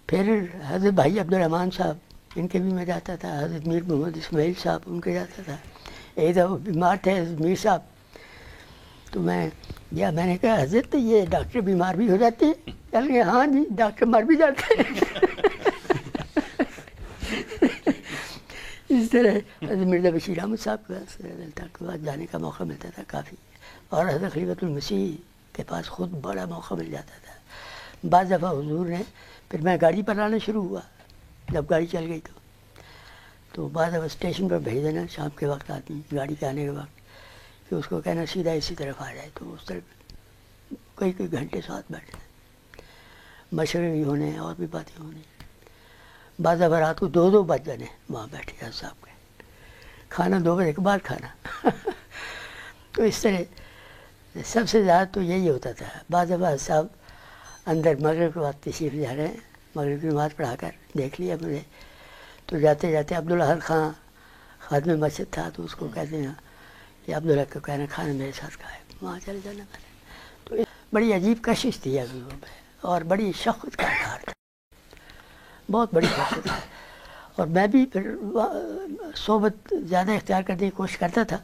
پھر حضرت بھائی عبدالرحمن صاحب ان کے بھی میں جاتا تھا، حضرت میر محمد اسماعیل صاحب ان کے جاتا تھا. ایک دفعہ بیمار تھے حضرت میر صاحب، تو میں نے کہا حضرت یہ ڈاکٹر بیمار بھی ہو جاتے ہیں؟ کہہ گئے ہاں جی ڈاکٹر مر بھی جاتے ہیں. اس طرح حضرت مرزا بشیر احمد صاحب کے بعد جانے کا موقع ملتا تھا کافی، اور حضرت خلیفۃ المسیح کے پاس خود بڑا موقع مل جاتا تھا. بعض دفعہ حضور نے، پھر میں گاڑی پر آنا شروع ہوا جب گاڑی چل گئی تو بعض دفعہ اسٹیشن پر بھیج دینا شام کے وقت آدمی گاڑی کے آنے کے وقت، کہ اس کو کہنا سیدھا اسی طرف آ جائے، تو اس طرف کئی گھنٹے ساتھ بیٹھے، مشورے بھی ہونے اور بھی باتیں ہونی. بعض دفعہ رات کو 2 بج جانے وہاں بیٹھے حضرت صاحب کے، کھانا 2 بجے کے بعد کھانا. تو اس طرح سب سے زیادہ تو یہی ہوتا تھا. بعض دفعہ حضرت صاحب اندر مغرب کے بعد تشریف جا رہے ہیں، مغرب کی نماز پڑھا کر دیکھ لیا مجھے، تو جاتے جاتے عبدالحق خان خادم مسجد تھا، تو اس کو کہتے ہیں کہ عبدالحق کو کہنا کھانا میرے ساتھ کھائے، وہاں چلے جانا. تو بڑی عجیب کشش تھی ابھی وہ پہ، اور بڑی شفقت کا اظہار تھا، بہت بڑی شفقت ہے. اور میں بھی پھر صحبت زیادہ اختیار کرنے کی کوشش کرتا تھا.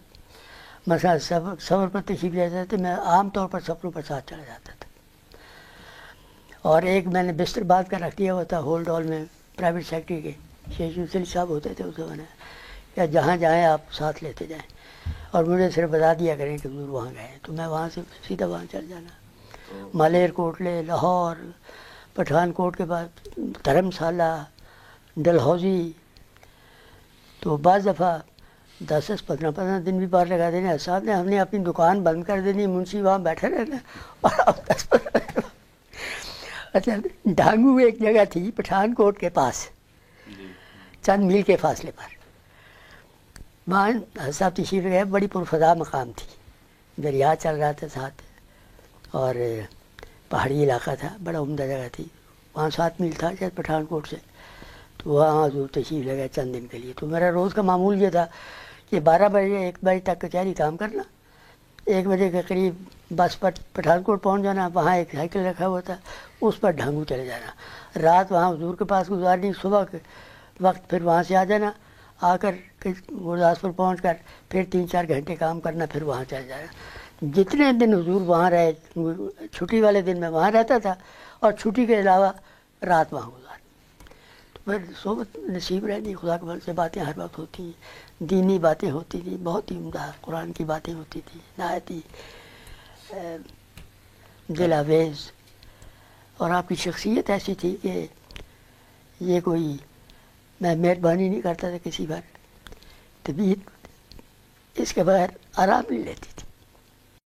مثلا سفر پر تشریف لے جاتے تھے، میں عام طور پر سفروں پر ساتھ چلا جاتا تھا. اور ایک میں نے بستر باندھ کر رکھ دیا ہوا تھا ہولڈ ہال میں، پرائیویٹ سیکٹری کے شیخ یوسف صاحب ہوتے تھے اس زمانے، یا جہاں جائیں آپ ساتھ لیتے جائیں، اور مجھے صرف بتا دیا کریں کہ حضور وہاں گئے، تو میں وہاں سے سیدھا وہاں چل جانا. مالیر کوٹلے، لاہور، پٹھان کوٹ کے بعد دھرمشالہ، ڈلہوزی. تو بعض دفعہ 10-15 دن بھی باہر لگا دینے. صاحب نے ہم نے اپنی دکان بند کر دینی، منشی وہاں بیٹھے رہنا، اور اب 10-15 اچھا ڈھانگو ایک جگہ تھی پٹھان کوٹ کے پاس، چند میل کے فاصلے پر، وہاں حضرت صاحب تشریف گئے. بڑی پرفضا مقام تھی، دریا چل رہا تھا ساتھ، اور پہاڑی علاقہ تھا، بڑا عمدہ جگہ تھی. وہاں 7 میل تھا شاید پٹھان کوٹ سے. تو وہاں حضور تشریف لے گئے چند دن کے لیے. تو میرا روز کا معمول یہ تھا کہ 12 بجے 1 بجے تک کچہری کام کرنا، 1 بجے کے قریب بس پر پٹھان کوٹ پہنچ جانا، وہاں ایک سائیکل رکھا ہوا تھا، اس پر ڈھانگو چلے جانا، رات وہاں حضور کے پاس گزارنی، صبح کے وقت پھر وہاں سے آ جانا، آ کر گرداسپور پہنچ کر پھر 3-4 گھنٹے کام کرنا، پھر وہاں چل جانا. جتنے دن حضور وہاں رہے، چھٹی والے دن میں وہاں رہتا تھا، اور چھٹی کے علاوہ رات وہاں گزارنی. تو پھر صحبت نصیب رہتی، خدا کے فضل سے باتیں ہر وقت ہوتی ہیں، دینی باتیں ہوتی تھیں، بہت ہی عمدہ قرآن کی باتیں ہوتی تھیں، نہایت ہی دل آویز. اور آپ کی شخصیت ایسی تھی کہ یہ کوئی، میں مہربانی نہیں کرتا تھا کسی پر، طبیعت اس کے بغیر آرام نہیں لیتی تھی.